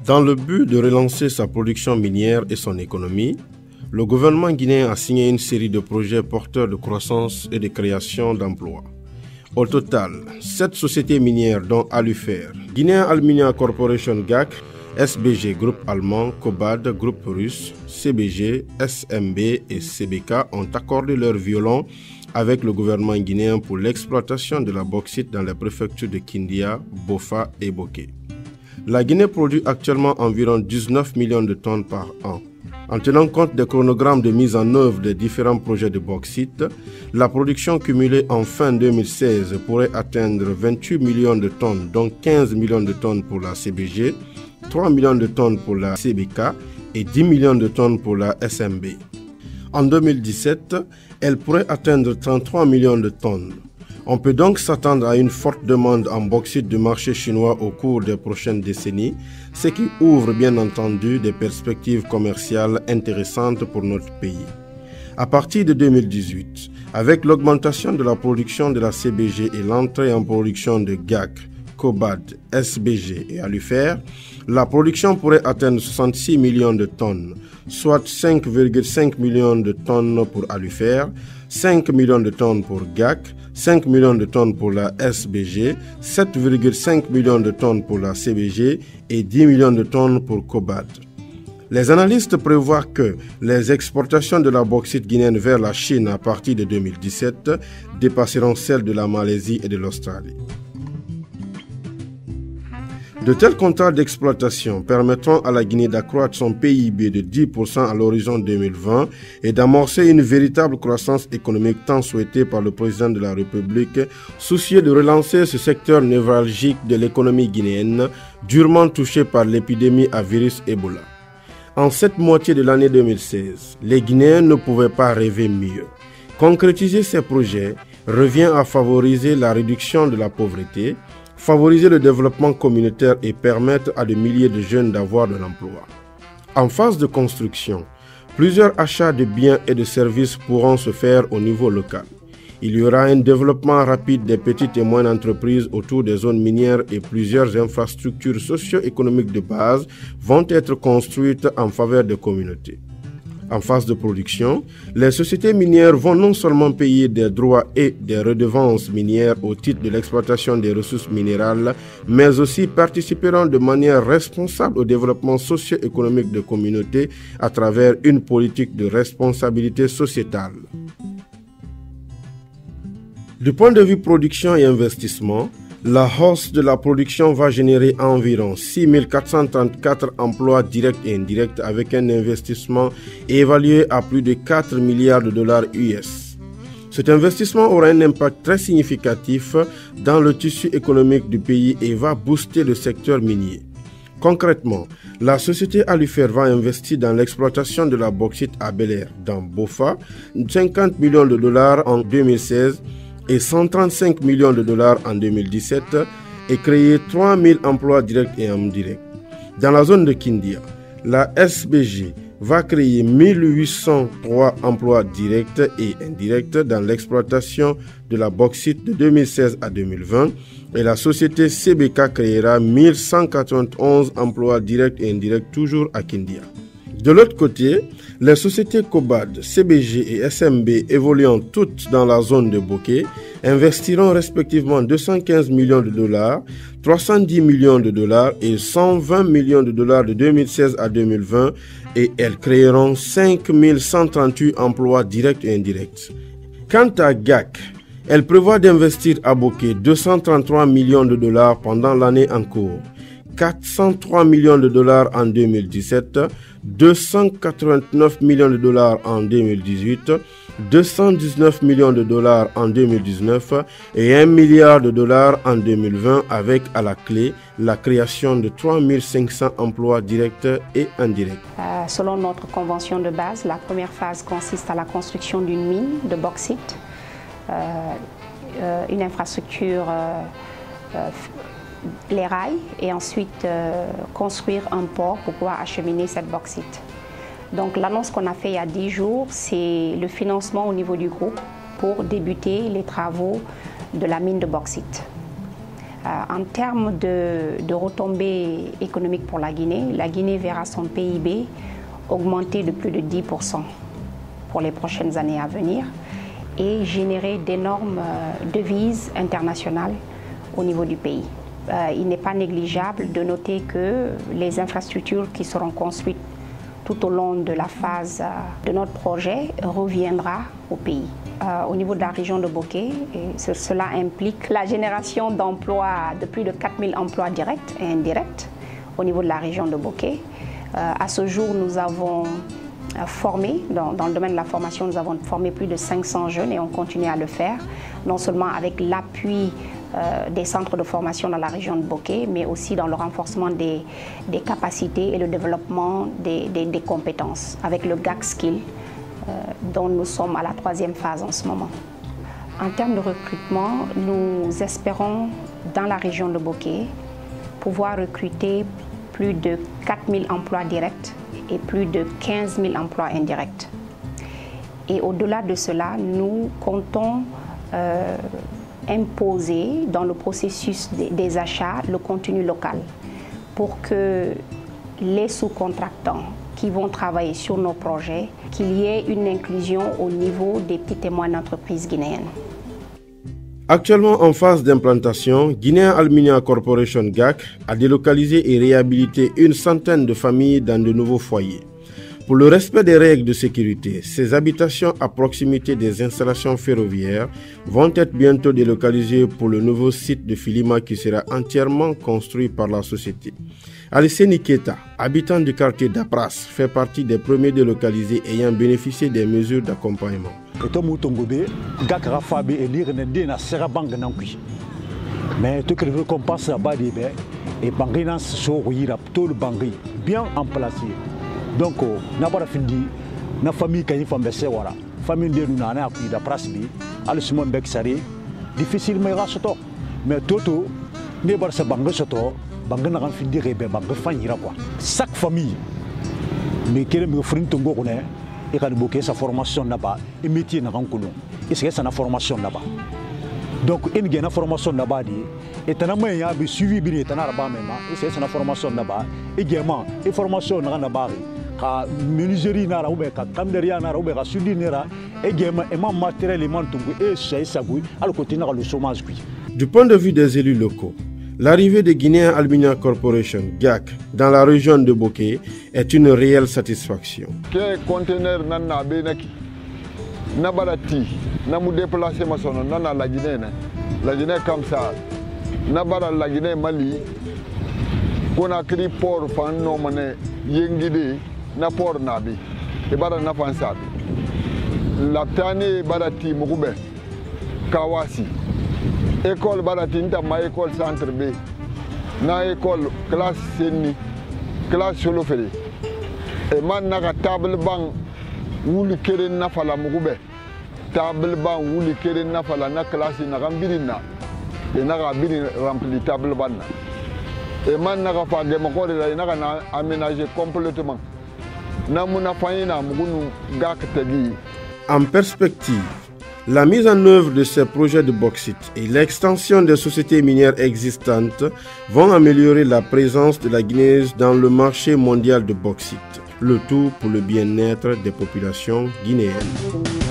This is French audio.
Dans le but de relancer sa production minière et son économie, le gouvernement guinéen a signé une série de projets porteurs de croissance et de création d'emplois. Au total, 7 sociétés minières dont Alufer, Guinean Aluminium Corporation GAC, SBG Groupe allemand, Cobad Groupe russe, CBG, SMB et CBK ont accordé leur violon avec le gouvernement guinéen pour l'exploitation de la bauxite dans les préfectures de Kindia, Bofa et Boké. La Guinée produit actuellement environ 19 millions de tonnes par an. En tenant compte des chronogrammes de mise en œuvre des différents projets de bauxite, la production cumulée en fin 2016 pourrait atteindre 28 millions de tonnes, dont 15 millions de tonnes pour la CBG, 3 millions de tonnes pour la CBK et 10 millions de tonnes pour la SMB. En 2017, elle pourrait atteindre 33 millions de tonnes. On peut donc s'attendre à une forte demande en bauxite du marché chinois au cours des prochaines décennies, ce qui ouvre bien entendu des perspectives commerciales intéressantes pour notre pays. À partir de 2018, avec l'augmentation de la production de la CBG et l'entrée en production de GAC, Cobad, SBG et Alufer, la production pourrait atteindre 66 millions de tonnes, soit 5,5 millions de tonnes pour Alufer, 5 millions de tonnes pour GAC, 5 millions de tonnes pour la SBG, 7,5 millions de tonnes pour la CBG et 10 millions de tonnes pour Cobad. Les analystes prévoient que les exportations de la bauxite guinéenne vers la Chine à partir de 2017 dépasseront celles de la Malaisie et de l'Australie. De tels contrats d'exploitation permettront à la Guinée d'accroître son PIB de 10% à l'horizon 2020 et d'amorcer une véritable croissance économique tant souhaitée par le président de la République, soucieux de relancer ce secteur névralgique de l'économie guinéenne, durement touché par l'épidémie à virus Ebola. En cette moitié de l'année 2016, les Guinéens ne pouvaient pas rêver mieux. Concrétiser ces projets revient à favoriser la réduction de la pauvreté, favoriser le développement communautaire et permettre à des milliers de jeunes d'avoir de l'emploi. En phase de construction, plusieurs achats de biens et de services pourront se faire au niveau local. Il y aura un développement rapide des petites et moyennes entreprises autour des zones minières et plusieurs infrastructures socio-économiques de base vont être construites en faveur des communautés. En phase de production, les sociétés minières vont non seulement payer des droits et des redevances minières au titre de l'exploitation des ressources minérales, mais aussi participeront de manière responsable au développement socio-économique des communautés à travers une politique de responsabilité sociétale. Du point de vue production et investissement, la hausse de la production va générer environ 6 434 emplois directs et indirects avec un investissement évalué à plus de 4 milliards de dollars US. Cet investissement aura un impact très significatif dans le tissu économique du pays et va booster le secteur minier. Concrètement, la société Alufer va investir dans l'exploitation de la bauxite à Bel-Air dans Bofa, 50 millions de dollars en 2016 et 135 millions de dollars en 2017 et créer 3000 emplois directs et indirects. Dans la zone de Kindia, la SBG va créer 1803 emplois directs et indirects dans l'exploitation de la bauxite de 2016 à 2020 et la société CBK créera 1191 emplois directs et indirects toujours à Kindia. De l'autre côté, les sociétés Cobad, CBG et SMB évoluant toutes dans la zone de Boké investiront respectivement 215 millions de dollars, 310 millions de dollars et 120 millions de dollars de 2016 à 2020 et elles créeront 5138 emplois directs et indirects. Quant à GAC, elle prévoit d'investir à Boké 233 millions de dollars pendant l'année en cours. 403 millions de dollars en 2017, 289 millions de dollars en 2018, 219 millions de dollars en 2019 et 1 milliard de dollars en 2020 avec à la clé la création de 3500 emplois directs et indirects. Selon notre convention de base, la première phase consiste à la construction d'une mine de bauxite, une infrastructure les rails et ensuite construire un port pour pouvoir acheminer cette bauxite. Donc l'annonce qu'on a fait il y a 10 jours, c'est le financement au niveau du groupe pour débuter les travaux de la mine de bauxite. En termes de retombées économiques pour la Guinée verra son PIB augmenter de plus de 10% pour les prochaines années à venir et générer d'énormes devises internationales au niveau du pays. Il n'est pas négligeable de noter que les infrastructures qui seront construites tout au long de la phase de notre projet reviendra au pays. Au niveau de la région de Bokeh, cela implique la génération d'emplois, de plus de 4000 emplois directs et indirects au niveau de la région de Bokeh. À ce jour, nous avons formé, dans le domaine de la formation, nous avons formé plus de 500 jeunes et on continue à le faire, non seulement avec l'appui des centres de formation dans la région de Bokeh, mais aussi dans le renforcement des capacités et le développement des compétences avec le GAC Skill dont nous sommes à la 3e phase en ce moment. En termes de recrutement, nous espérons dans la région de Bokeh pouvoir recruter plus de 4000 emplois directs et plus de 15 000 emplois indirects. Et au-delà de cela, nous comptons imposer dans le processus des achats le contenu local pour que les sous-contractants qui vont travailler sur nos projets, qu'il y ait une inclusion au niveau des petites et moyennes entreprises guinéennes. Actuellement en phase d'implantation, Guinean Aluminium Corporation GAC a délocalisé et réhabilité une centaine de familles dans de nouveaux foyers. Pour le respect des règles de sécurité, ces habitations à proximité des installations ferroviaires vont être bientôt délocalisées pour le nouveau site de Filima qui sera entièrement construit par la société. Alesseni Keita, habitant du quartier d'Apras, fait partie des premiers délocalisés ayant bénéficié des mesures d'accompagnement. Mais tout ce qu'on passe là-bas, et Bangina bien en place. Donc, n'a pas fini, na famille qui est femme wara, famille de nous n'a pas de place bi, alusumon bec sari, difficile mais rasoto, mais toto, ne pas se banger soto, banger n'a pas fini rebe, banger fanira quoi. Chaque famille, mais qui est me frin tongo connaît, et quand bouquet sa formation là-bas, et métier n'a pas connu, et c'est sa formation là-bas. Donc, il y a une formation là-bas, et tu as suivi bien, et c'est sa formation là-bas, et également, une formation là-bas. Menuiserie nara ou bien camderia nara ou bien sudi nera également et matériel et c'est ça oui alors côté nara le chômage. Du point de vue des élus locaux, l'arrivée de Guinean Aluminium Corporation GAC dans la région de Bokeh est une réelle satisfaction. Que conteneur nana benaki nabalati namu déplacer masono nana la Guinée comme ça nabara la Guinée Mali Conakry port fan no mané yengide na port nabi e bara na fansabi laptane barati mugube kawasi école barati nta ma école centre B na école classe seni classe solo fele e man na table banc wuli kere na fala mugube table banc wuli kere na fala na classe na gambirina e na gambiri rempli table banc et maintenant, on a aménagé complètement. En perspective, la mise en œuvre de ces projets de bauxite et l'extension des sociétés minières existantes vont améliorer la présence de la Guinée dans le marché mondial de bauxite. Le tout pour le bien-être des populations guinéennes.